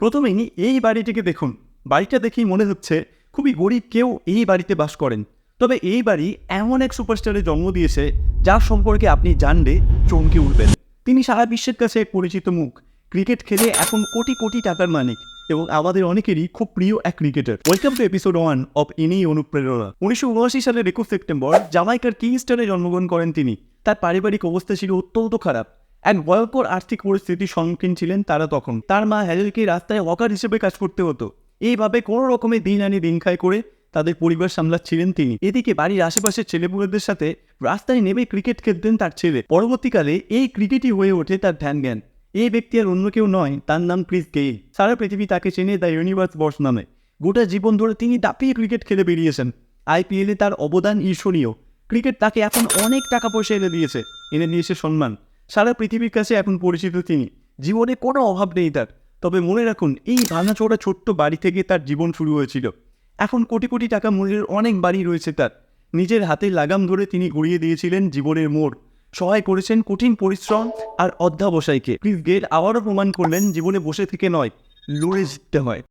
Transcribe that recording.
প্রথমেই এই বাড়িটিকে দেখুন। বাড়িটা দেখেই মনে হচ্ছে খুবই গরিব কেউ এই বাড়িতে বাস করেন। তবে এই বাড়ি এমন এক সুপারস্টারের জন্ম দিয়েছে যার সম্পর্কে আপনি জানলে চমকে উঠবেন। তিনি সারা বিশ্বের কাছে এক পরিচিত মুখ। ক্রিকেট খেলে এখন কোটি কোটি টাকার মালিক এবং আমাদের অনেকেরই খুব প্রিয় এক cricketer. Welcome to episode 1 of ইনি অনুপ্রেরণা। 1979 সালের 21 সেপ্টেম্বর জামাইকার কিংস্টনে জন্মগ্রহণ করেন তিনি। তার পারিবারিক অবস্থা ছিল অত্যন্ত খারাপ। এক ভয়ঙ্কর আর্থিক পরিস্থিতির সম্মুখীন ছিলেন তারা তখন। তার মা হ্যাজেলকে রাস্তায় হকার হিসেবে কাজ করতে হতো। এইভাবে কোনো রকমে দিন আনি দিন খায় করে তাদের পরিবার সামলাচ্ছিলেন তিনি। এদিকে বাড়ির আশেপাশের ছেলেপুলেদের সাথে রাস্তায় নেমে ক্রিকেট খেলতেন তার ছেলে। পরবর্তীকালে এই ক্রিকেটই হয়ে ওঠে তার ধ্যান জ্ঞান। এই ব্যক্তি আর অন্য কেউ নয়, তার নাম ক্রিস গেইল। সারা পৃথিবী তাকে চেনে দ্য ইউনিভার্স বস নামে। গোটা জীবন ধরে তিনি দাপিয়ে ক্রিকেট খেলে বেরিয়েছেন। আইপিএলে তার অবদান ঈর্ষণীয়। ক্রিকেট তাকে এখন অনেক টাকা পয়সা এনে দিয়েছে সম্মান। সারা পৃথিবীর কাছে এখন পরিচিত তিনি। জীবনে কোনো অভাব নেই তার। তবে মনে রাখুন, এই ভাঙাচোরা ছোট্ট বাড়ি থেকে তার জীবন শুরু হয়েছিল। এখন কোটি কোটি টাকা মূল্যের অনেক বাড়ি রয়েছে তার। নিজের হাতে লাগাম ধরে তিনি ঘুরিয়ে দিয়েছিলেন জীবনের মোড়। সহায় করেছেন কঠিন পরিশ্রম আর অধ্যাবসায়কে। ক্রিস গেইল আবারও প্রমাণ করলেন জীবনে বসে থেকে নয়, লড়ে জিততে হয়।